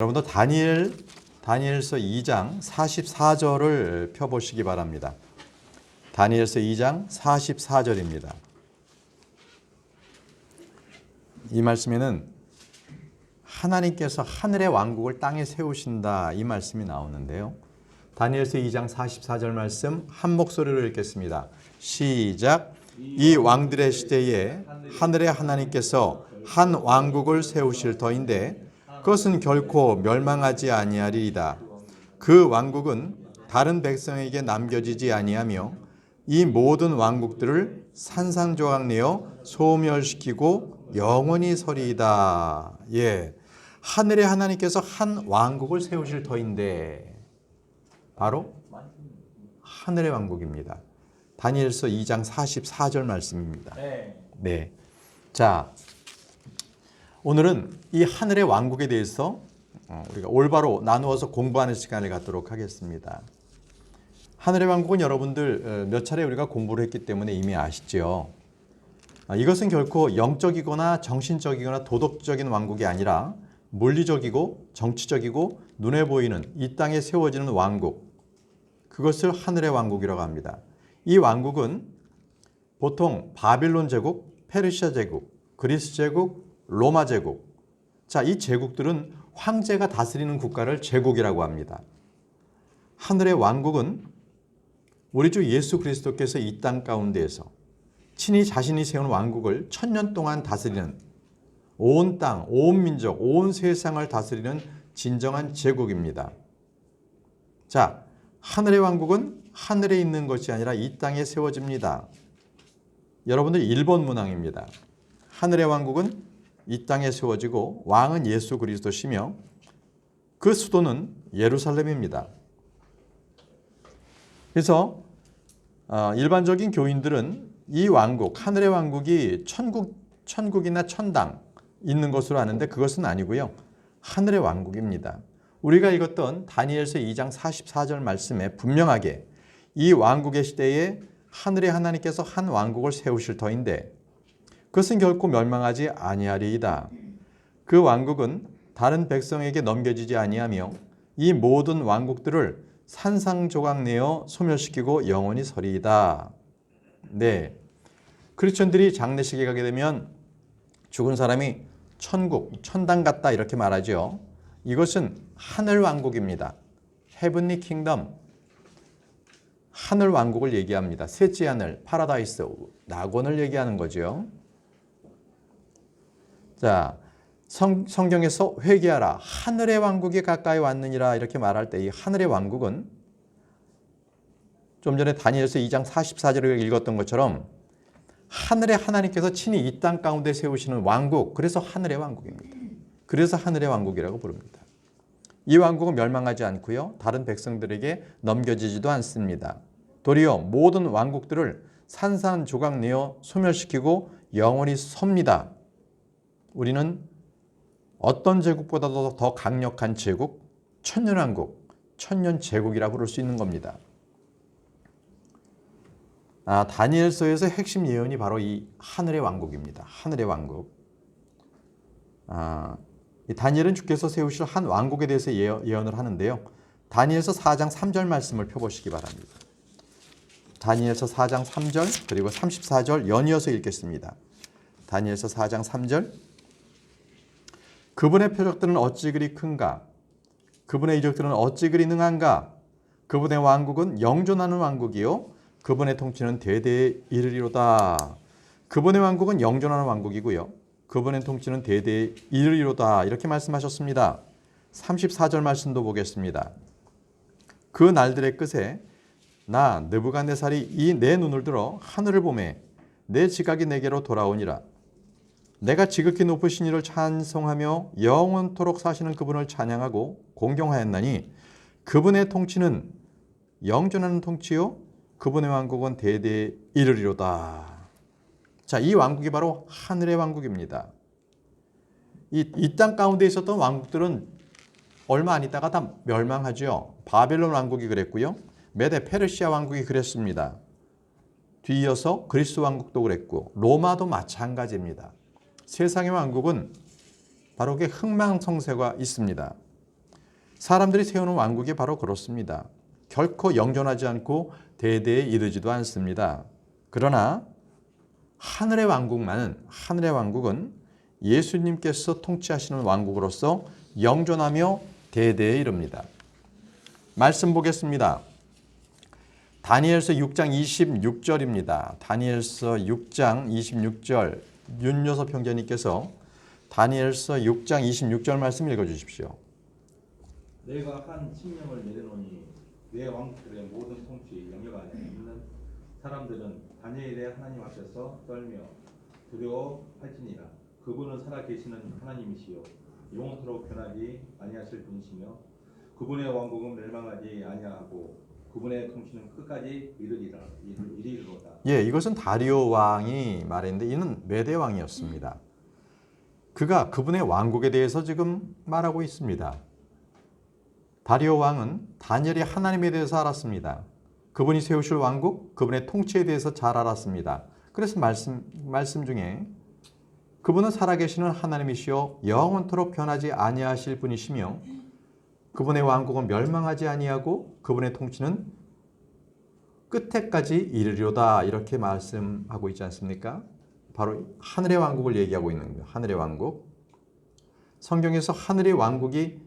여러분도 다니엘서 2장 44절을 펴보시기 바랍니다. 다니엘서 2장 44절입니다. 이 말씀에는 하나님께서 하늘의 왕국을 땅에 세우신다 이 말씀이 나오는데요. 다니엘서 2장 44절 말씀 한 목소리로 읽겠습니다. 시작. 이 왕들의 시대에 하늘의 하나님께서 한 왕국을 세우실 터인데 그것은 결코 멸망하지 아니하리이다. 그 왕국은 다른 백성에게 남겨지지 아니하며 이 모든 왕국들을 산산조각 내어 소멸시키고 영원히 서리이다. 예, 하늘의 하나님께서 한 왕국을 세우실 터인데 바로 하늘의 왕국입니다. 다니엘서 2장 44절 말씀입니다. 네. 자, 오늘은 이 하늘의 왕국에 대해서 우리가 올바로 나누어서 공부하는 시간을 갖도록 하겠습니다. 하늘의 왕국은 여러분들 몇 차례 우리가 공부를 했기 때문에 이미 아시죠. 이것은 결코 영적이거나 정신적이거나 도덕적인 왕국이 아니라 물리적이고 정치적이고 눈에 보이는 이 땅에 세워지는 왕국, 그것을 하늘의 왕국이라고 합니다. 이 왕국은 보통 바빌론 제국, 페르시아 제국, 그리스 제국, 로마 제국, 자, 이 제국들은 황제가 다스리는 국가를 제국이라고 합니다. 하늘의 왕국은 우리 주 예수 그리스도께서 이 땅 가운데에서 친히 자신이 세운 왕국을 1000년 동안 다스리는, 온 땅, 온 민족, 온 세상을 다스리는 진정한 제국입니다. 자, 하늘의 왕국은 하늘에 있는 것이 아니라 이 땅에 세워집니다. 여러분들 1번 문항입니다. 하늘의 왕국은 이 땅에 세워지고 왕은 예수 그리스도시며 그 수도는 예루살렘입니다. 그래서 일반적인 교인들은 이 왕국, 하늘의 왕국이 천국이나 천당 있는 것으로 아는데 그것은 아니고요. 하늘의 왕국입니다. 우리가 읽었던 다니엘서 2장 44절 말씀에 분명하게 이 왕국의 시대에 하늘의 하나님께서 한 왕국을 세우실 터인데 그것은 결코 멸망하지 아니하리이다. 그 왕국은 다른 백성에게 넘겨지지 아니하며 이 모든 왕국들을 산산조각 내어 소멸시키고 영원히 서리이다. 네, 크리스천들이 장례식에 가게 되면 죽은 사람이 천국, 천당 갔다 이렇게 말하죠. 이것은 하늘 왕국입니다. 헤븐리 킹덤, 하늘 왕국을 얘기합니다. 셋째 하늘, 파라다이스, 낙원을 얘기하는 거죠. 자, 성경에서 회개하라, 하늘의 왕국이 가까이 왔느니라 이렇게 말할 때 이 하늘의 왕국은 좀 전에 다니엘서 2장 44절을 읽었던 것처럼 하늘의 하나님께서 친히 이 땅 가운데 세우시는 왕국, 그래서 하늘의 왕국입니다. 그래서 하늘의 왕국이라고 부릅니다. 이 왕국은 멸망하지 않고요, 다른 백성들에게 넘겨지지도 않습니다. 도리어 모든 왕국들을 산산조각 내어 소멸시키고 영원히 섭니다. 우리는 어떤 제국보다도 더 강력한 제국, 천년왕국, 천년제국이라고 부를 수 있는 겁니다. 다니엘서에서 핵심 예언이 바로 이 하늘의 왕국입니다. 하늘의 왕국. 이 다니엘은 주께서 세우실 한 왕국에 대해서 예언을 하는데요. 다니엘서 4장 3절 말씀을 펴보시기 바랍니다. 다니엘서 4장 3절 그리고 34절 연이어서 읽겠습니다. 다니엘서 4장 3절. 그분의 표적들은 어찌 그리 큰가? 그분의 이적들은 어찌 그리 능한가? 그분의 왕국은 영존하는 왕국이요 그분의 통치는 대대에 이르리로다. 그분의 왕국은 영존하는 왕국이고요 그분의 통치는 대대에 이르리로다 이렇게 말씀하셨습니다. 34절 말씀도 보겠습니다. 그 날들의 끝에 나 느부갓네살이 이 내 눈을 들어 하늘을 보매 내 지각이 내게로 돌아오니라. 내가 지극히 높으신 이를 찬송하며 영원토록 사시는 그분을 찬양하고 공경하였나니 그분의 통치는 영존하는 통치요 그분의 왕국은 대대에 이르리로다. 자, 이 왕국이 바로 하늘의 왕국입니다. 이 땅 가운데 있었던 왕국들은 얼마 안 있다가 다 멸망하죠. 바벨론 왕국이 그랬고요, 메데 페르시아 왕국이 그랬습니다. 뒤이어서 그리스 왕국도 그랬고 로마도 마찬가지입니다. 세상의 왕국은 바로 그 흥망성쇠가 있습니다. 사람들이 세우는 왕국이 바로 그렇습니다. 결코 영존하지 않고 대대에 이르지도 않습니다. 그러나 하늘의 왕국은 예수님께서 통치하시는 왕국으로서 영존하며 대대에 이릅니다. 말씀 보겠습니다. 다니엘서 6장 26절입니다. 다니엘서 6장 26절 윤여섭 형제님께서 다니엘서 6장 26절 말씀 읽어주십시오. 내가 한 칙령을 내려놓으니 내 왕국들의 모든 통치 영역 안에 있는 사람들은 다니엘의 하나님 앞에서 떨며 두려워할지니라. 그분은 살아계시는 하나님이시요 영원토록 변하지 아니하실 분이시며 그분의 왕국은 멸망하지 아니하고 그분의 통치는 끝까지 이르리로다. 예, 이것은 다리오 왕이 말했는데 이는 메대 왕이었습니다. 그가 그분의 왕국에 대해서 지금 말하고 있습니다. 다리오 왕은 다니엘이 하나님에 대해서 알았습니다. 그분이 세우실 왕국, 그분의 통치에 대해서 잘 알았습니다. 그래서 말씀 중에 그분은 살아계시는 하나님이시요 영원토록 변하지 아니하실 분이시며 그분의 왕국은 멸망하지 아니하고 그분의 통치는 끝에까지 이르리로다 이렇게 말씀하고 있지 않습니까? 바로 하늘의 왕국을 얘기하고 있는 거예요. 하늘의 왕국. 성경에서 하늘의 왕국이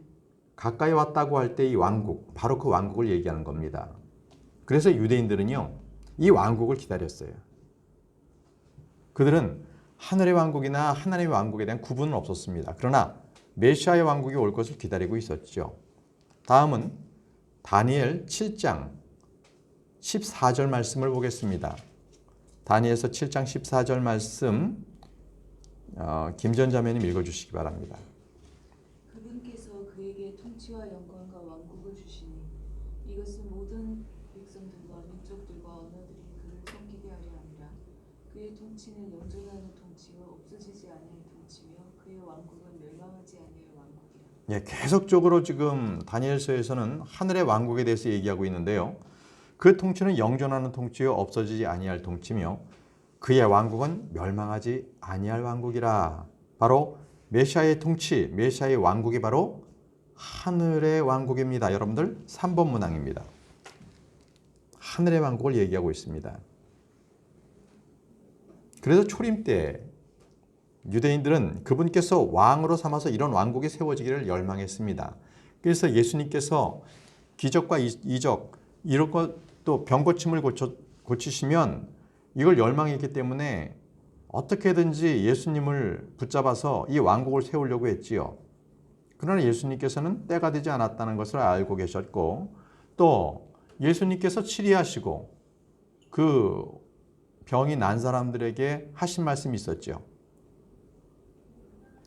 가까이 왔다고 할 때 이 왕국, 바로 그 왕국을 얘기하는 겁니다. 그래서 유대인들은요, 이 왕국을 기다렸어요. 그들은 하늘의 왕국이나 하나님의 왕국에 대한 구분은 없었습니다. 그러나 메시아의 왕국이 올 것을 기다리고 있었죠. 다음은 다니엘 7장 14절 말씀을 보겠습니다. 다니엘서 7장 14절 말씀 김전 자매님 읽어주시기 바랍니다. 그분께서 그에게 통치와 영광과 왕국을 주시니 이것은 모든 백성들과 민족들과 언어들이 그를 섬기게 하려 함이라. 그의 통치는 영존하는 통치요 없어지지 않을 통치며 그의 왕국은 멸망하지 않을 왕국이라. 예, 계속적으로 지금 다니엘서에서는 하늘의 왕국에 대해서 얘기하고 있는데요. 그 통치는 영존하는 통치요 없어지지 아니할 통치며 그의 왕국은 멸망하지 아니할 왕국이라. 바로 메시아의 통치, 메시아의 왕국이 바로 하늘의 왕국입니다. 여러분들 3번 문항입니다. 하늘의 왕국을 얘기하고 있습니다. 그래서 초림 때 유대인들은 그분께서 왕으로 삼아서 이런 왕국이 세워지기를 열망했습니다. 그래서 예수님께서 기적과 이적 이런 것도 병고침을 고치시면 이걸 열망했기 때문에 어떻게든지 예수님을 붙잡아서 이 왕국을 세우려고 했지요. 그러나 예수님께서는 때가 되지 않았다는 것을 알고 계셨고 또 예수님께서 치리하시고 그 병이 난 사람들에게 하신 말씀이 있었죠.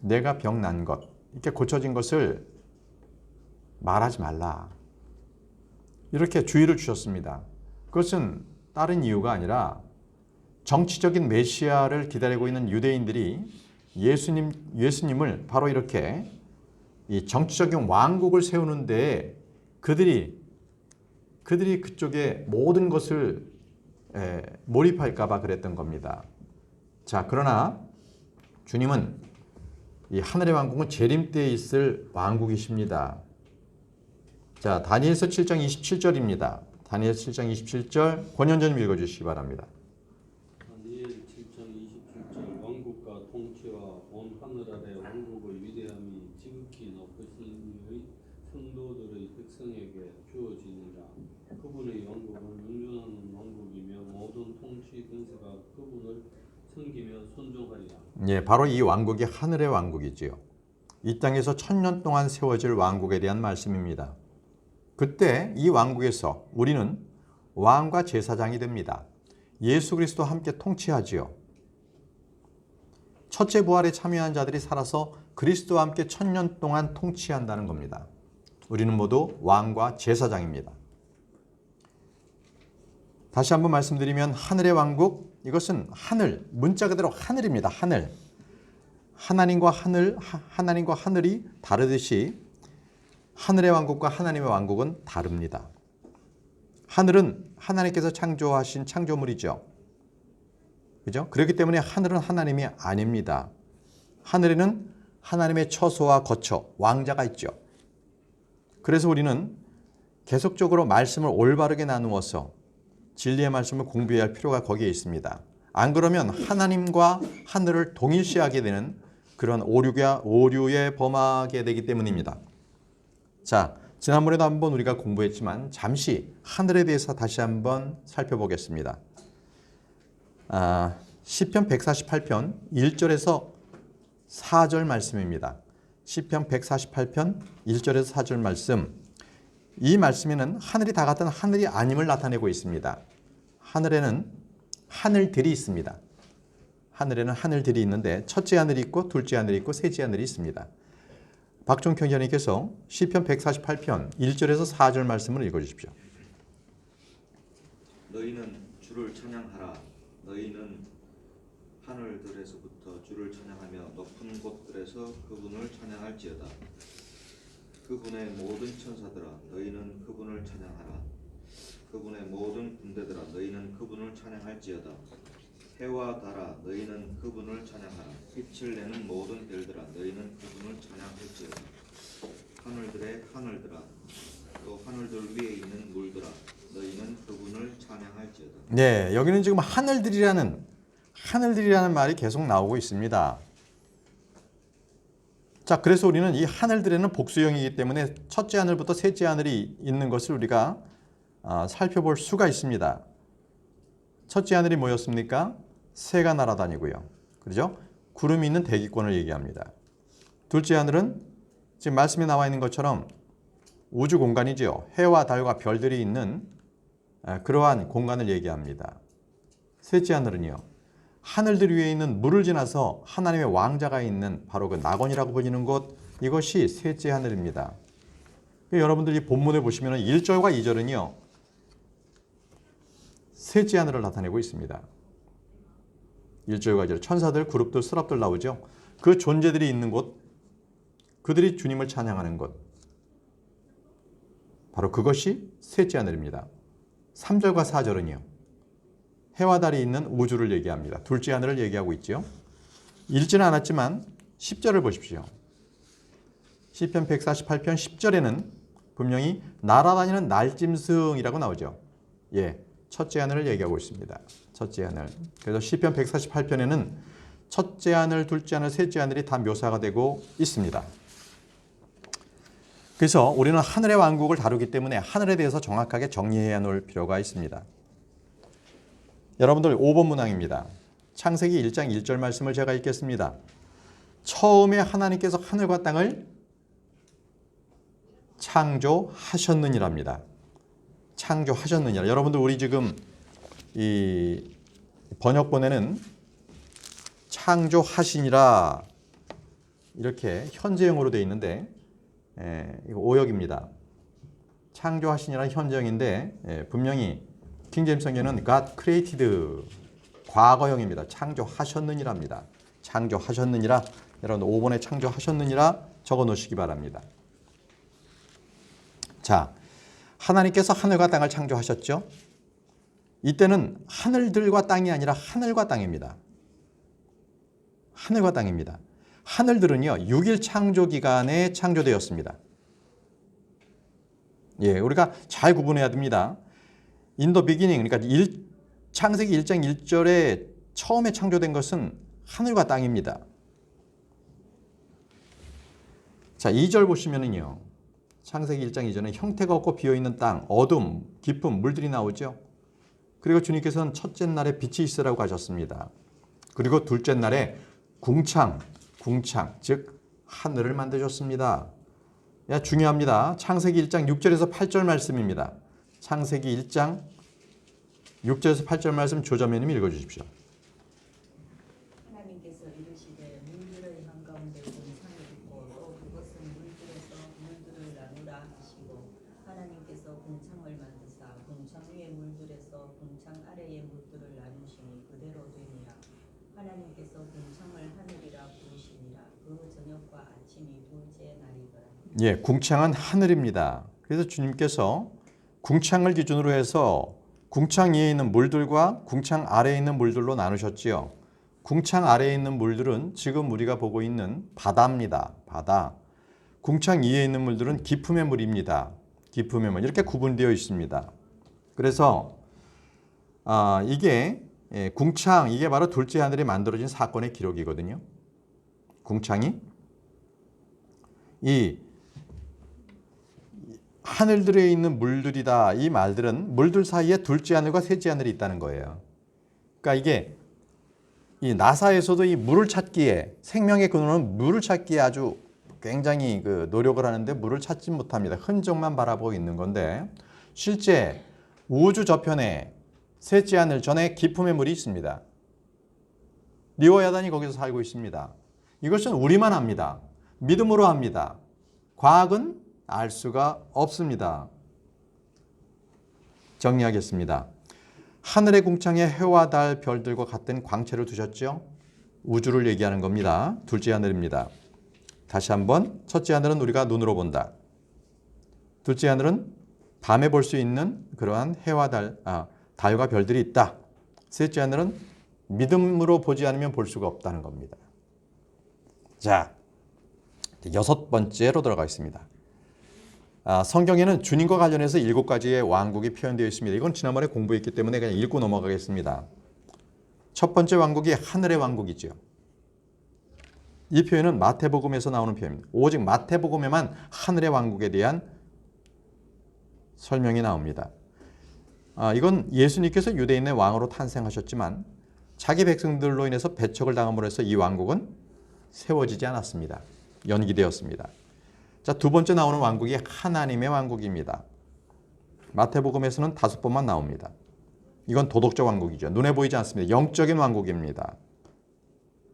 내가 병 난 것, 이렇게 고쳐진 것을 말하지 말라. 이렇게 주의를 주셨습니다. 그것은 다른 이유가 아니라 정치적인 메시아를 기다리고 있는 유대인들이 예수님을 바로 이렇게 이 정치적인 왕국을 세우는데 그들이 그쪽에 모든 것을 몰입할까 봐 그랬던 겁니다. 자, 그러나 주님은 이 하늘의 왕국은 재림 때에 있을 왕국이십니다. 자, 다니엘서 7장 27절입니다. 다니엘서 7장 27절 권현전님 읽어주시기 바랍니다. 다니엘 7장 27절 왕국과 통치와 온 하늘 아래 왕국의 위대함이 지극히 높으신 성도들의 백성에게 주어지니라. 그분의 왕국은 영존하는 왕국이며 모든 통치 권세가 그분을 섬기며 순종하리라. 예, 바로 이 왕국이 하늘의 왕국이지요. 이 땅에서 1000년 동안 세워질 왕국에 대한 말씀입니다. 그때 이 왕국에서 우리는 왕과 제사장이 됩니다. 예수 그리스도와 함께 통치하지요. 첫째 부활에 참여한 자들이 살아서 그리스도와 함께 1000년 동안 통치한다는 겁니다. 우리는 모두 왕과 제사장입니다. 다시 한번 말씀드리면 하늘의 왕국, 이것은 하늘, 문자 그대로 하늘입니다. 하늘. 하나님과 하늘이 다르듯이 하늘의 왕국과 하나님의 왕국은 다릅니다. 하늘은 하나님께서 창조하신 창조물이죠. 그죠? 그렇기 때문에 하늘은 하나님이 아닙니다. 하늘에는 하나님의 처소와 거처, 왕자가 있죠. 그래서 우리는 계속적으로 말씀을 올바르게 나누어서 진리의 말씀을 공부해야 할 필요가 거기에 있습니다. 안 그러면 하나님과 하늘을 동일시하게 되는 그런 오류에 범하게 되기 때문입니다. 자, 지난번에도 한번 우리가 공부했지만 잠시 하늘에 대해서 다시 한번 살펴보겠습니다. 시편 148편 1절에서 4절 말씀입니다. 시편 148편 1절에서 4절 말씀. 이 말씀에는 하늘이 다 같은 하늘이 아님을 나타내고 있습니다. 하늘에는 하늘들이 있습니다. 하늘에는 하늘들이 있는데 첫째 하늘이 있고 둘째 하늘이 있고 셋째 하늘이 있습니다. 박종경 전님께서 시편 148편 1절에서 4절 말씀을 읽어주십시오. 너희는 주를 찬양하라. 너희는 하늘들에서부터 주를 찬양하며 높은 곳들에서 그분을 찬양할지어다. 그분의 모든 천사들아 너희는 그분을 찬양하라. 그분의 모든 군대들아 너희는 그분을 찬양할지어다. 해와 달아 너희는 그분을 찬양하라. 빛을 내는 모든 별들아 너희는 그분을 찬양할지어다. 하늘들의 하늘들아 또 하늘들 위에 있는 물들아 너희는 그분을 찬양할지어다. 네, 여기는 지금 하늘들이라는 말이 계속 나오고 있습니다. 자, 그래서 우리는 이 하늘들에는 복수형이기 때문에 첫째 하늘부터 셋째 하늘이 있는 것을 우리가 살펴볼 수가 있습니다. 첫째 하늘이 뭐였습니까? 새가 날아다니고요. 그렇죠? 구름이 있는 대기권을 얘기합니다. 둘째 하늘은 지금 말씀에 나와 있는 것처럼 우주 공간이죠. 해와 달과 별들이 있는 그러한 공간을 얘기합니다. 셋째 하늘은요. 하늘들 위에 있는 물을 지나서 하나님의 왕자가 있는 바로 그 낙원이라고 불리는 곳, 이것이 셋째 하늘입니다. 여러분들이 본문에 보시면 1절과 2절은요. 셋째 하늘을 나타내고 있습니다. 1절과 2절 천사들, 그룹들, 스랍들 나오죠. 그 존재들이 있는 곳, 그들이 주님을 찬양하는 곳, 바로 그것이 셋째 하늘입니다. 3절과 4절은요. 해와 달이 있는 우주를 얘기합니다. 둘째 하늘을 얘기하고 있죠. 읽지는 않았지만 10절을 보십시오. 시편 148편 10절에는 분명히 날아다니는 날짐승이라고 나오죠. 예, 첫째 하늘을 얘기하고 있습니다. 첫째 하늘. 그래서 시편 148편에는 첫째 하늘, 둘째 하늘, 셋째 하늘이 다 묘사가 되고 있습니다. 그래서 우리는 하늘의 왕국을 다루기 때문에 하늘에 대해서 정확하게 정리해야 놓을 필요가 있습니다. 여러분들 5번 문항입니다. 창세기 1장 1절 말씀을 제가 읽겠습니다. 처음에 하나님께서 하늘과 땅을 창조하셨느니랍니다. 창조하셨느니라. 여러분들 우리 지금 이 번역본에는 창조하시니라 이렇게 현재형으로 되어 있는데 이거 오역입니다. 창조하시니라 현재형인데 분명히 킹제임스 성경은 God created 과거형입니다. 창조하셨느니랍니다. 창조하셨느니라. 여러분 5번에 창조하셨느니라 적어 놓으시기 바랍니다. 자, 하나님께서 하늘과 땅을 창조하셨죠. 이때는 하늘들과 땅이 아니라 하늘과 땅입니다. 하늘과 땅입니다. 하늘들은요 6일 창조 기간에 창조되었습니다. 예, 우리가 잘 구분해야 됩니다. In the beginning, 그러니까 창세기 1장 1절에 처음에 창조된 것은 하늘과 땅입니다. 자, 2절 보시면은요. 창세기 1장 2절에 형태가 없고 비어있는 땅, 어둠, 깊음, 물들이 나오죠. 그리고 주님께서는 첫째 날에 빛이 있으라고 하셨습니다. 그리고 둘째 날에 궁창, 즉 하늘을 만드셨습니다. 야, 중요합니다. 창세기 1장 6절에서 8절 말씀입니다. 창세기 1장 6절에서 8절 말씀 조자매님이 읽어주십시오. 하나님께서 이르시되 물들의 한가운데 궁창이 있고 또 그것은 물들에서 물들을 나누라 하시고 하나님께서 궁창을 만드사 궁창 위의 물들에서 궁창 아래의 물들을 나누시니 그대로 되니라. 하나님께서 궁창을 하늘이라 부르시니라. 그 저녁과 아침이 둘째 날이더라. 예, 궁창은 하늘입니다. 그래서 주님께서 궁창을 기준으로 해서 궁창 위에 있는 물들과 궁창 아래에 있는 물들로 나누셨지요. 궁창 아래에 있는 물들은 지금 우리가 보고 있는 바다입니다. 바다. 궁창 이에 있는 물들은 기품의 물입니다. 기품의 물 이렇게 구분되어 있습니다. 그래서 이게 궁창 이게 바로 둘째 하늘이 만들어진 사건의 기록이거든요. 궁창이 이 하늘들에 있는 물들이다. 이 말들은 물들 사이에 둘째 하늘과 셋째 하늘이 있다는 거예요. 그러니까 이게 이 나사에서도 이 물을 찾기에 생명의 근원은 물을 찾기에 아주 굉장히 노력을 하는데 물을 찾지 못합니다. 흔적만 바라보고 있는 건데 실제 우주 저편에 셋째 하늘 전에 기품의 물이 있습니다. 리오야단이 거기서 살고 있습니다. 이것은 우리만 압니다. 믿음으로 합니다. 과학은 알 수가 없습니다. 정리하겠습니다. 하늘의 궁창에 해와 달, 별들과 같은 광채를 두셨죠? 우주를 얘기하는 겁니다. 둘째 하늘입니다. 다시 한번 첫째 하늘은 우리가 눈으로 본다. 둘째 하늘은 밤에 볼 수 있는 그러한 해와 달과 별들이 있다. 셋째 하늘은 믿음으로 보지 않으면 볼 수가 없다는 겁니다. 자, 여섯 번째로 들어가겠습니다. 성경에는 주님과 관련해서 7가지의 왕국이 표현되어 있습니다. 이건 지난번에 공부했기 때문에 그냥 읽고 넘어가겠습니다. 첫 번째 왕국이 하늘의 왕국이죠. 이 표현은 마태복음에서 나오는 표현입니다. 오직 마태복음에만 하늘의 왕국에 대한 설명이 나옵니다. 이건 예수님께서 유대인의 왕으로 탄생하셨지만 자기 백성들로 인해서 배척을 당함으로 해서 이 왕국은 세워지지 않았습니다. 연기되었습니다. 자, 두 번째 나오는 왕국이 하나님의 왕국입니다. 마태복음에서는 5번만 나옵니다. 이건 도덕적 왕국이죠. 눈에 보이지 않습니다. 영적인 왕국입니다.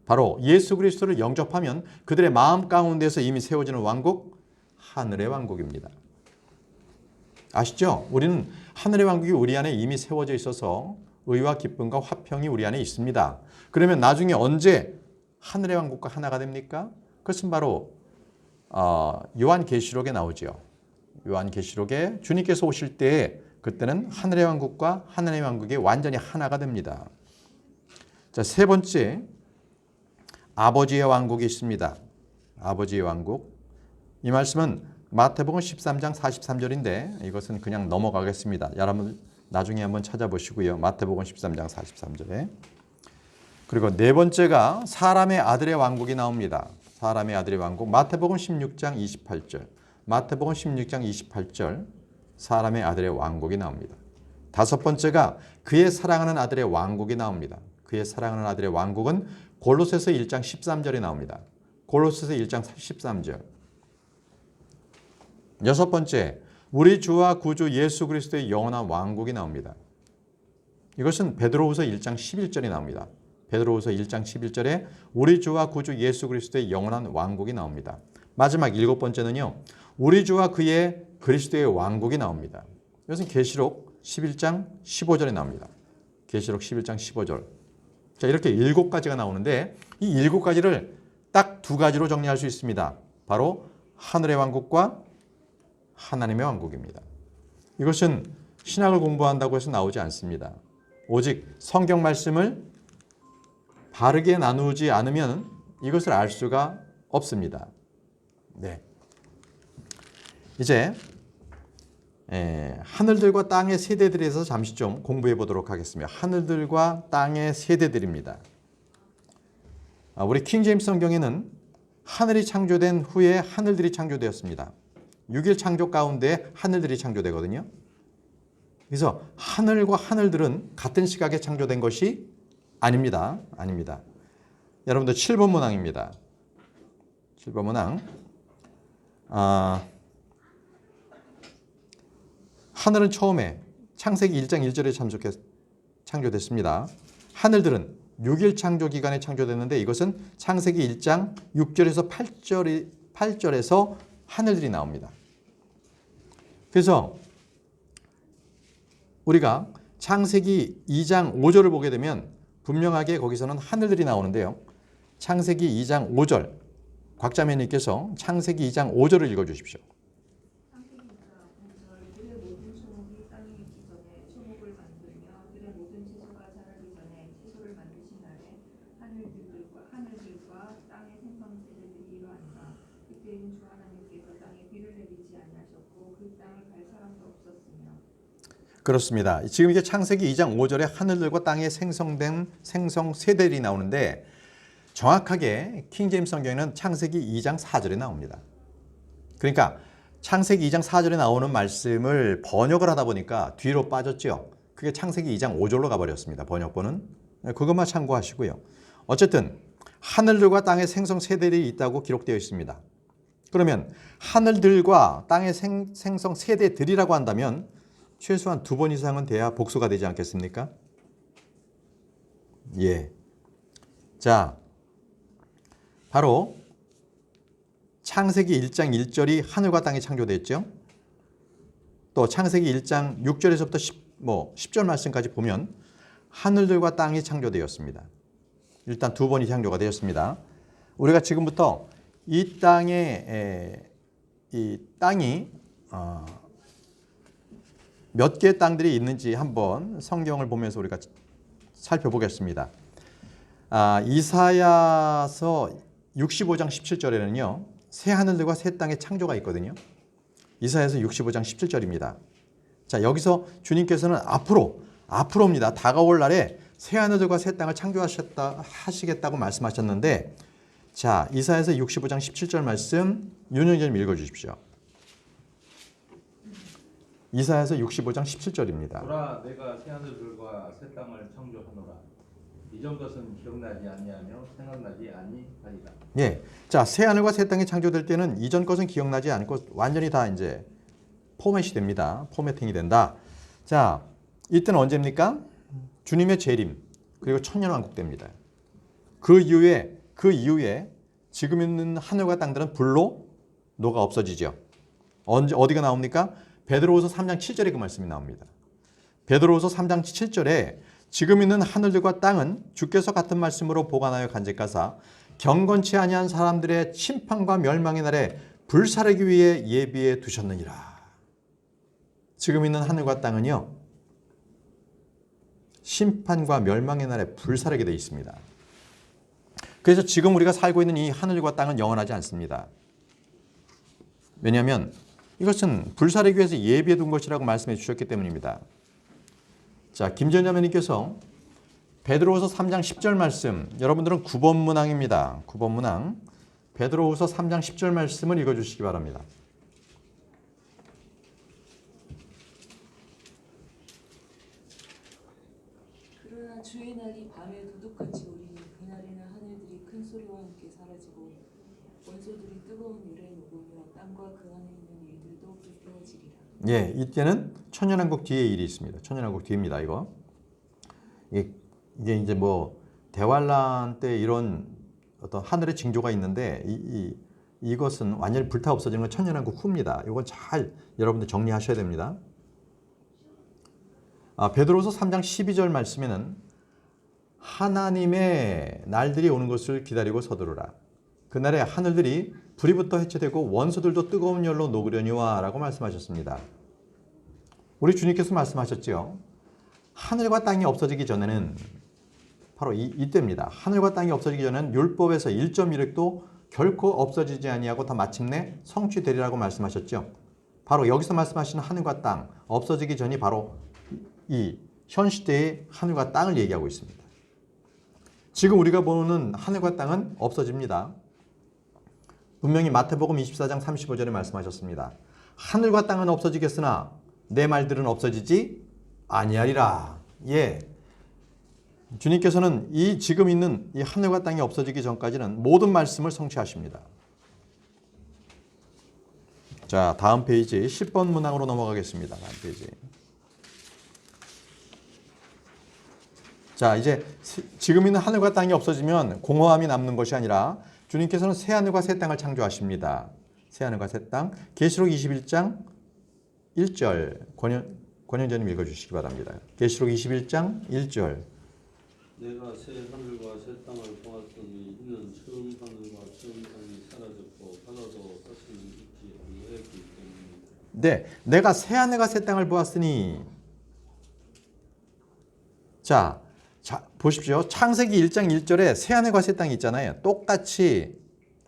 바로 예수 그리스도를 영접하면 그들의 마음 가운데서 이미 세워지는 왕국, 하늘의 왕국입니다. 아시죠? 우리는 하늘의 왕국이 우리 안에 이미 세워져 있어서 의와 기쁨과 화평이 우리 안에 있습니다. 그러면 나중에 언제 하늘의 왕국과 하나가 됩니까? 그것은 바로 요한계시록에 나오죠. 요한계시록에 주님께서 오실 때에 그때는 하늘의 왕국과 하나님의 왕국이 완전히 하나가 됩니다. 자, 세 번째 아버지의 왕국이 있습니다. 아버지의 왕국. 이 말씀은 마태복음 13장 43절인데 이것은 그냥 넘어가겠습니다. 여러분 나중에 한번 찾아보시고요. 마태복음 13장 43절에. 그리고 네 번째가 사람의 아들의 왕국이 나옵니다. 사람의 아들의 왕국. 마태복음 16장 28절. 마태복음 16장 28절. 사람의 아들의 왕국이 나옵니다. 다섯 번째가 그의 사랑하는 아들의 왕국이 나옵니다. 그의 사랑하는 아들의 왕국은 골로새서 1장 13절에 나옵니다. 골로새서 1장 13절. 여섯 번째, 우리 주와 구주 예수 그리스도의 영원한 왕국이 나옵니다. 이것은 베드로후서 1장 11절에 나옵니다. 베드로후서 1장 11절에 우리 주와 구주 예수 그리스도의 영원한 왕국이 나옵니다. 마지막 일곱 번째는요. 우리 주와 그의 그리스도의 왕국이 나옵니다. 이것은 계시록 11장 15절에 나옵니다. 계시록 11장 15절. 자, 이렇게 7가지가 나오는데 이 7가지를 딱 2가지로 정리할 수 있습니다. 바로 하늘의 왕국과 하나님의 왕국입니다. 이것은 신학을 공부한다고 해서 나오지 않습니다. 오직 성경 말씀을 바르게 나누지 않으면 이것을 알 수가 없습니다. 네. 이제 하늘들과 땅의 세대들에 대해서 잠시 좀 공부해 보도록 하겠습니다. 하늘들과 땅의 세대들입니다. 우리 킹제임스 성경에는 하늘이 창조된 후에 하늘들이 창조되었습니다. 6일 창조 가운데 하늘들이 창조되거든요. 그래서 하늘과 하늘들은 같은 시각에 창조된 것이 아닙니다. 아닙니다. 여러분들 7번 문항입니다. 7번 문항. 하늘은 처음에 창세기 1장 1절에 창조됐습니다. 하늘들은 6일 창조 기간에 창조됐는데 이것은 창세기 1장 6절에서 8절에서 하늘들이 나옵니다. 그래서 우리가 창세기 2장 5절을 보게 되면 분명하게 거기서는 하늘들이 나오는데요. 창세기 2장 5절 곽자매님께서 창세기 2장 5절을 읽어주십시오. 들의 모든 초목이 땅에 있기 전에 초목을 만들며 들의 모든 채소가 자라기 전에 채소를 만드신 날에 하늘들과 땅의 생명체들이 이러한다. 그때는 주 하나님께서 그렇습니다. 지금 이게 창세기 2장 5절에 하늘들과 땅에 생성된 생성 세대들이 나오는데 정확하게 킹제임스 성경에는 창세기 2장 4절에 나옵니다. 그러니까 창세기 2장 4절에 나오는 말씀을 번역을 하다 보니까 뒤로 빠졌죠. 그게 창세기 2장 5절로 가버렸습니다. 번역본은. 그것만 참고하시고요. 어쨌든 하늘들과 땅의 생성 세대들이 있다고 기록되어 있습니다. 그러면 하늘들과 땅의 생성 세대들이라고 한다면 최소한 2번 이상은 돼야 복수가 되지 않겠습니까? 예. 자, 바로 창세기 1장 1절이 하늘과 땅이 창조됐죠. 또 창세기 1장 6절에서부터 10절 말씀까지 보면 하늘들과 땅이 창조되었습니다. 일단 2번이 창조가 되었습니다. 우리가 지금부터 이 땅이 몇 개의 땅들이 있는지 한번 성경을 보면서 우리가 살펴보겠습니다. 이사야서 65장 17절에는요. 새 하늘들과 새 땅의 창조가 있거든요. 이사야서 65장 17절입니다. 자, 여기서 주님께서는 앞으로입니다. 다가올 날에 새 하늘들과 새 땅을 하시겠다고 말씀하셨는데, 자, 이사야서 65장 17절 말씀 윤영재님 읽어주십시오. 이사야서 65장 17절입니다. 보라, 내가 새 하늘들과 새 땅을 창조하노라. 이전 것은 기억나지 아니하며 생각나지 아니하리라. 예, 자, 새 하늘과 새 땅이 창조될 때는 이전 것은 기억나지 않고 완전히 다 이제 포맷이 됩니다. 포매팅이 된다. 자, 이때는 언제입니까? 주님의 재림 그리고 천년왕국 됩니다. 그 이후에 지금 있는 하늘과 땅들은 불로 녹아 없어지죠. 어디가 나옵니까? 베드로후서 3장 7절에 그 말씀이 나옵니다. 베드로후서 3장 7절에 지금 있는 하늘들과 땅은 주께서 같은 말씀으로 보관하여 간직하사 경건치 아니한 사람들의 심판과 멸망의 날에 불사르기 위해 예비해 두셨느니라. 지금 있는 하늘과 땅은요, 심판과 멸망의 날에 불사르게 되어 있습니다. 그래서 지금 우리가 살고 있는 이 하늘과 땅은 영원하지 않습니다. 왜냐하면 이것은 불사르기 위해서 예비해 둔 것이라고 말씀해 주셨기 때문입니다. 자, 김전자매님께서 베드로후서 3장 10절 말씀, 여러분들은 9번 문항입니다. 9번 문항, 베드로후서 3장 10절 말씀을 읽어주시기 바랍니다. 그러나 주의 날이 밤에 도둑같이 오리니 그날에는 하늘들이 큰 소리와 함께 사라지고 원소들이 뜨거운 열에 녹으며 땅과 그 안에 있는 일들도 불태워지리라. 예, 이때는 천년왕국 뒤에 일이 있습니다. 천년왕국 뒤입니다. 이게 이제 뭐 대환란 때 이런 어떤 하늘의 징조가 있는데 이것은 완전히 불타 없어지는 건 천년왕국 후입니다. 이건 잘 여러분들 정리하셔야 됩니다. 베드로서 3장 12절 말씀에는 하나님의 날들이 오는 것을 기다리고 서두르라. 그날에 하늘들이 불이부터 해체되고 원소들도 뜨거운 열로 녹으려니와 라고 말씀하셨습니다. 우리 주님께서 말씀하셨죠. 하늘과 땅이 없어지기 전에는 바로 이때입니다. 하늘과 땅이 없어지기 전에는 율법에서 1.1획도 결코 없어지지 아니하고 다 마침내 성취되리라고 말씀하셨죠. 바로 여기서 말씀하시는 하늘과 땅 없어지기 전이 바로 이 현 시대의 하늘과 땅을 얘기하고 있습니다. 지금 우리가 보는 하늘과 땅은 없어집니다. 분명히 마태복음 24장 35절에 말씀하셨습니다. 하늘과 땅은 없어지겠으나 내 말들은 없어지지 아니하리라. 예, 주님께서는 이 지금 있는 이 하늘과 땅이 없어지기 전까지는 모든 말씀을 성취하십니다. 자, 다음 페이지 10번 문항으로 넘어가겠습니다. 다음 페이지. 자, 이제 지금 있는 하늘과 땅이 없어지면 공허함이 남는 것이 아니라 주님께서는 새 하늘과 새 땅을 창조하십니다. 새 하늘과 새 땅. 계시록 21장 1절 권영재님 읽어주시기 바랍니다. 계시록 21장 1절. 내가 새 하늘과 새 땅을 보았더니 이는 처음 하늘과 처음 땅이 사라졌고 바다도 다시는 있지 아니하였기 때문이다. 네, 내가 새 하늘과 새 땅을 보았으니, 자 보십시오. 창세기 1장 1절에 새 하늘과 새 땅이 있잖아요. 똑같이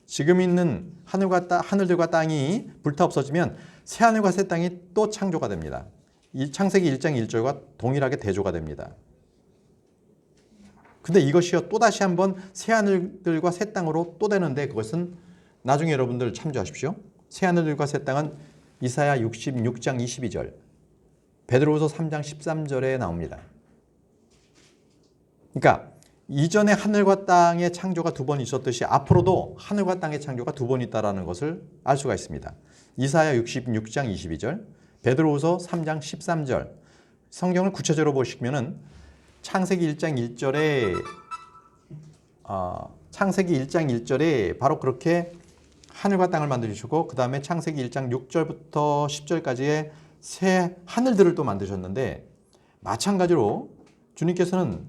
지금 있는 하늘들과 땅이 불타 없어지면 새 하늘과 새 땅이 또 창조가 됩니다. 이 창세기 1장 1절과 동일하게 대조가 됩니다. 근데 이것이요 또다시 한번 새하늘들과 새 땅으로 또 되는데 그것은 나중에 여러분들 참조하십시오. 새하늘들과 새 땅은 이사야 66장 22절, 베드로후서 3장 13절에 나옵니다. 그러니까 이전에 하늘과 땅의 창조가 두 번 있었듯이 앞으로도 하늘과 땅의 창조가 두 번 있다는 것을 알 수가 있습니다. 이사야 66장 22절, 베드로후서 3장 13절. 성경을 구체적으로 보시면은 창세기 1장 1절에 바로 그렇게 하늘과 땅을 만드시고 그 다음에 창세기 1장 6절부터 10절까지의 새 하늘들을 또 만드셨는데 마찬가지로 주님께서는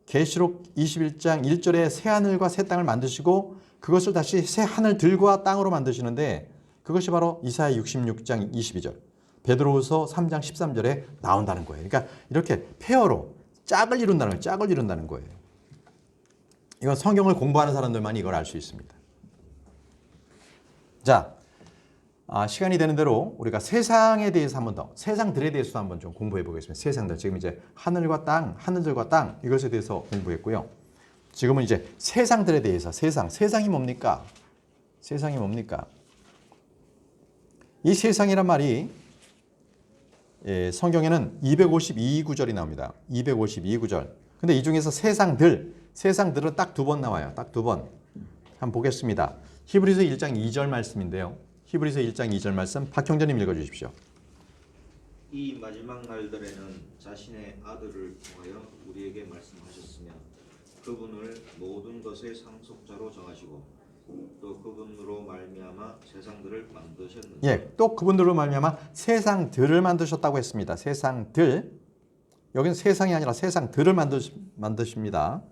계시록 21장 1절에 새 하늘과 새 땅을 만드시고 그것을 다시 새 하늘들과 땅으로 만드시는데 그것이 바로 이사야 66장 22절, 베드로후서 3장 13절에 나온다는 거예요. 그러니까 이렇게 페어로 짝을 이룬다는 거예요. 짝을 이룬다는 거예요. 이건 성경을 공부하는 사람들만이 이걸 알 수 있습니다. 자, 시간이 되는 대로 우리가 세상에 대해서 한 번 더, 세상들에 대해서 한번 좀 공부해 보겠습니다. 세상들, 지금 이제 하늘과 땅, 하늘들과 땅 이것에 대해서 공부했고요. 지금은 이제 세상들에 대해서 세상이 뭡니까? 세상이 뭡니까? 이 세상이란 말이 성경에는 252구절이 나옵니다. 252구절. 근데 이 중에서 세상들은 딱 두 번 나와요. 딱 두 번. 한번 보겠습니다. 히브리서 1장 2절 말씀인데요. 히브리서 1장 2절 말씀 박형전님 읽어주십시오. 이 마지막 날들에는 자신의 아들을 통하여 우리에게 말씀하셨으며 그분을 모든 것의 상속자로 정하시고 또 그분으로 말미암아 세상들을 만드셨느니라. 예, 또 그분들로 말미암아 세상들을 만드셨다고 했습니다. 세상들. 여기는 세상이 아니라 세상들을 만드십니다.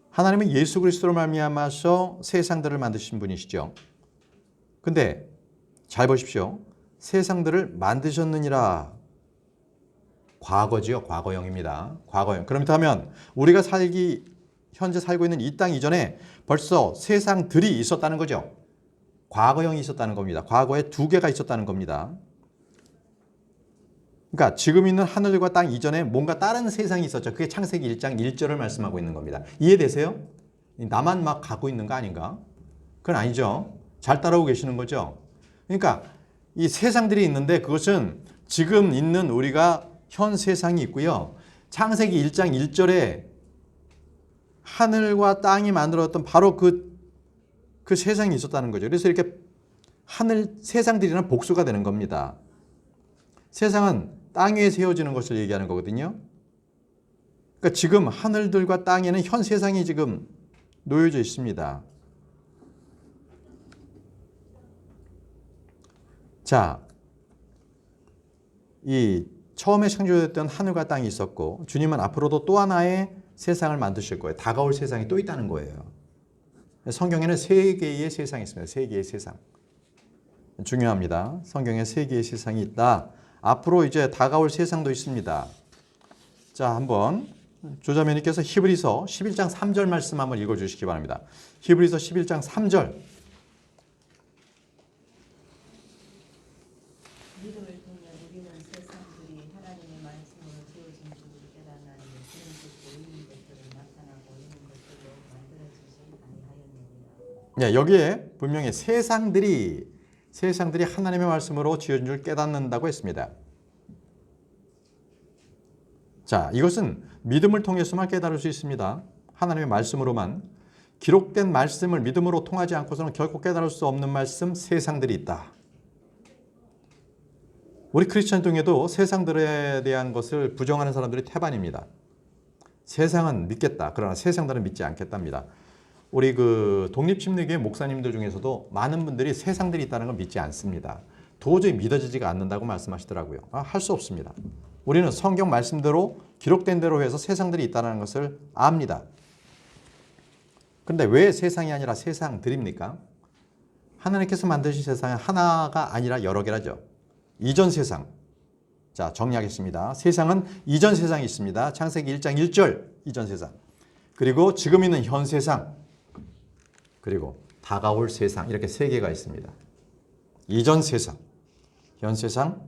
하나님은 예수 그리스도로 말미암아서 세상들을 만드신 분이시죠. 근데 잘 보십시오. 세상들을 만드셨느니라. 과거지요. 과거형입니다. 과거형. 그렇다면 우리가 현재 살고 있는 이 땅 이전에 벌써 세상들이 있었다는 거죠. 과거형이 있었다는 겁니다. 과거에 두 개가 있었다는 겁니다. 그러니까 지금 있는 하늘과 땅 이전에 뭔가 다른 세상이 있었죠. 그게 창세기 1장 1절을 말씀하고 있는 겁니다. 이해되세요? 나만 막 가고 있는 거 아닌가? 그건 아니죠. 잘 따라오고 계시는 거죠. 그러니까 이 세상들이 있는데 그것은 지금 있는 우리가 현 세상이 있고요. 창세기 1장 1절에 하늘과 땅이 만들었던 바로 그 세상이 있었다는 거죠. 그래서 이렇게 세상들이란 복수가 되는 겁니다. 세상은 땅 위에 세워지는 것을 얘기하는 거거든요. 그러니까 지금 하늘들과 땅에는 현 세상이 지금 놓여져 있습니다. 자, 이 처음에 창조됐던 하늘과 땅이 있었고 주님은 앞으로도 또 하나의 세상을 만드실 거예요. 다가올 세상이 또 있다는 거예요. 성경에는 세 개의 세상이 있습니다. 세 개의 세상. 중요합니다. 성경에 세 개의 세상이 있다. 앞으로 이제 다가올 세상도 있습니다. 자, 한번 조자매님께서 히브리서 11장 3절 말씀 한번 읽어주시기 바랍니다. 히브리서 11장 3절. 믿음을 통해 우리는 세상들이 하나님의 말씀으로 지어진 줄을 깨닫나니 그런 뜻도 있는 것들을 나타나고 있는 것들로 만들어지지 아니하였느니라. 네, 여기에 분명히 세상들이 하나님의 말씀으로 지어진 줄 깨닫는다고 했습니다. 자, 이것은 믿음을 통해서만 깨달을 수 있습니다. 하나님의 말씀으로만. 기록된 말씀을 믿음으로 통하지 않고서는 결코 깨달을 수 없는 말씀, 세상들이 있다. 우리 크리스천 중에도 세상들에 대한 것을 부정하는 사람들이 태반입니다. 세상은 믿겠다. 그러나 세상들은 믿지 않겠답니다. 우리 독립침례교회 목사님들 중에서도 많은 분들이 세상들이 있다는 걸 믿지 않습니다. 도저히 믿어지지가 않는다고 말씀하시더라고요. 할 수 없습니다. 우리는 성경 말씀대로 기록된 대로 해서 세상들이 있다는 것을 압니다. 그런데 왜 세상이 아니라 세상들입니까? 하나님께서 만드신 세상은 하나가 아니라 여러 개라죠. 이전 세상. 자, 정리하겠습니다. 세상은 이전 세상이 있습니다. 창세기 1장 1절 이전 세상. 그리고 지금 있는 현 세상. 그리고 다가올 세상. 이렇게 세 개가 있습니다. 이전 세상, 현 세상,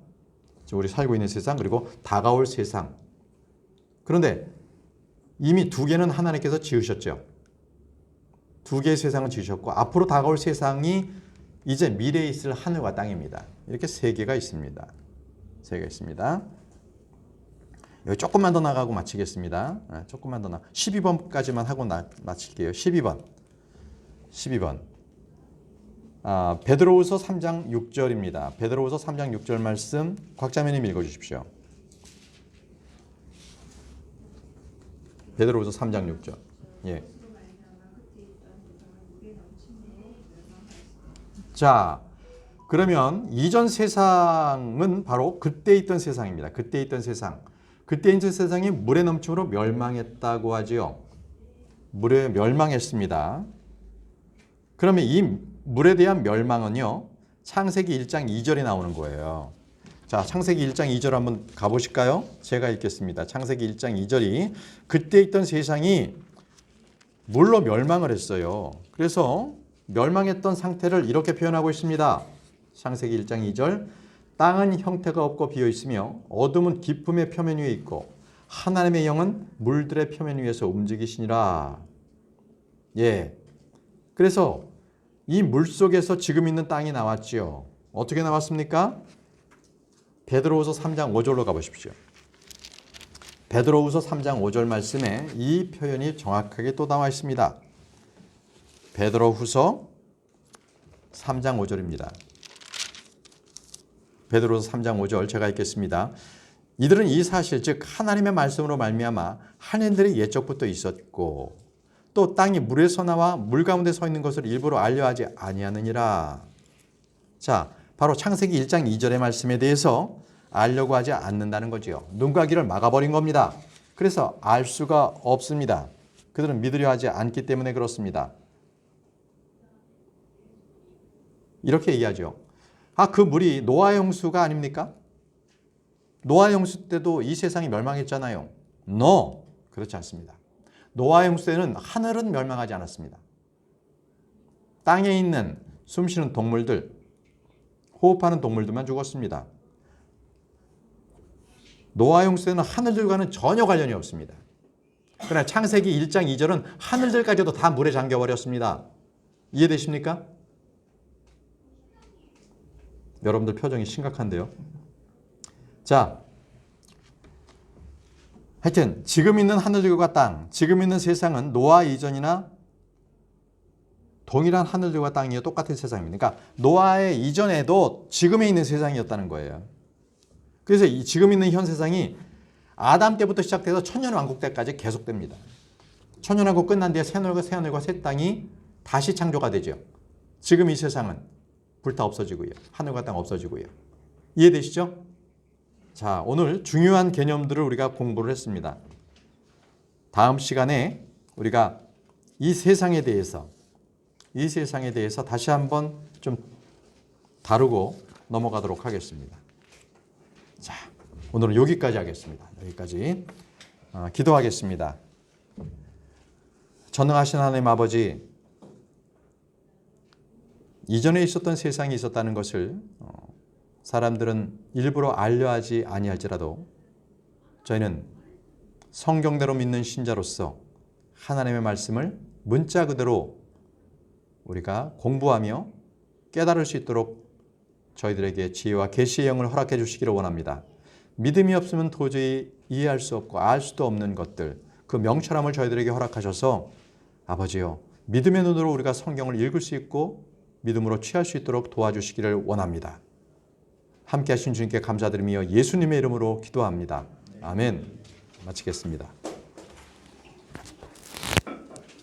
지금 우리 살고 있는 세상 그리고 다가올 세상. 그런데 이미 두 개는 하나님께서 지으셨죠. 두 개의 세상을 지으셨고 앞으로 다가올 세상이 이제 미래에 있을 하늘과 땅입니다. 이렇게 세 개가 있습니다. 세 개가 있습니다. 여기 조금만 더 나가고 마치겠습니다. 조금만 더 12번까지만 하고 마칠게요. 12번. 베드로후서 3장 6절입니다. 베드로후서 3장 6절 말씀 곽자매님 읽어주십시오. 베드로후서 3장 6절. 예. 자, 그러면 이전 세상은 바로 그때 있던 세상입니다. 그때 있던 세상. 그때 있던 세상이 물의 넘침으로 멸망했다고 하지요. 물에 멸망했습니다. 그러면 이 물에 대한 멸망은요. 창세기 1장 2절에 나오는 거예요. 자, 창세기 1장 2절 한번 가보실까요? 제가 읽겠습니다. 창세기 1장 2절이 그때 있던 세상이 물로 멸망을 했어요. 그래서 멸망했던 상태를 이렇게 표현하고 있습니다. 창세기 1장 2절 땅은 형태가 없고 비어 있으며 어둠은 깊음의 표면 위에 있고 하나님의 영은 물들의 표면 위에서 움직이시니라. 예. 그래서 이 물 속에서 지금 있는 땅이 나왔지요. 어떻게 나왔습니까? 베드로후서 3장 5절로 가보십시오. 베드로후서 3장 5절 말씀에 이 표현이 정확하게 또 나와 있습니다. 베드로후서 3장 5절입니다. 베드로후서 3장 5절 제가 읽겠습니다. 이들은 이 사실 즉 하나님의 말씀으로 말미암아 하나님들이 옛적부터 있었고 또 땅이 물에서 나와 물 가운데 서 있는 것을 일부러 알려 하지 아니하느니라. 자, 바로 창세기 1장 2절의 말씀에 대해서 알려고 하지 않는다는 거지요. 눈과 귀를 막아버린 겁니다. 그래서 알 수가 없습니다. 그들은 믿으려 하지 않기 때문에 그렇습니다. 이렇게 얘기하죠. 그 물이 노아의 홍수가 아닙니까? 노아의 홍수 때도 이 세상이 멸망했잖아요. No, 그렇지 않습니다. 노아의 홍수 때는 하늘은 멸망하지 않았습니다. 땅에 있는 숨쉬는 동물들, 호흡하는 동물들만 죽었습니다. 노아의 홍수 때는 하늘들과는 전혀 관련이 없습니다. 그러나 창세기 1장 2절은 하늘들까지도 다 물에 잠겨버렸습니다. 이해되십니까? 여러분들 표정이 심각한데요. 자, 하여튼 지금 있는 하늘들과 땅, 지금 있는 세상은 노아 이전이나 동일한 하늘들과 땅이요 똑같은 세상입니다. 그러니까 노아의 이전에도 지금에 있는 세상이었다는 거예요. 그래서 이 지금 있는 현 세상이 아담 때부터 시작돼서 천년왕국 때까지 계속됩니다. 천년왕국 끝난 뒤에 새하늘과 새 땅이 다시 창조가 되죠. 지금 이 세상은 불타 없어지고요. 하늘과 땅 없어지고요. 이해되시죠? 자, 오늘 중요한 개념들을 우리가 공부를 했습니다. 다음 시간에 우리가 이 세상에 대해서 다시 한번 좀 다루고 넘어가도록 하겠습니다. 자, 오늘은 여기까지 하겠습니다. 여기까지. 기도하겠습니다. 전능하신 하나님 아버지, 이전에 있었던 세상이 있었다는 것을 사람들은 일부러 알려하지 아니할지라도 저희는 성경대로 믿는 신자로서 하나님의 말씀을 문자 그대로 우리가 공부하며 깨달을 수 있도록 저희들에게 지혜와 계시의 영을 허락해 주시기를 원합니다. 믿음이 없으면 도저히 이해할 수 없고 알 수도 없는 것들, 그 명철함을 저희들에게 허락하셔서 아버지요, 믿음의 눈으로 우리가 성경을 읽을 수 있고 믿음으로 취할 수 있도록 도와주시기를 원합니다. 함께 하신 주님께 감사드리며 예수님의 이름으로 기도합니다. 아멘. 마치겠습니다.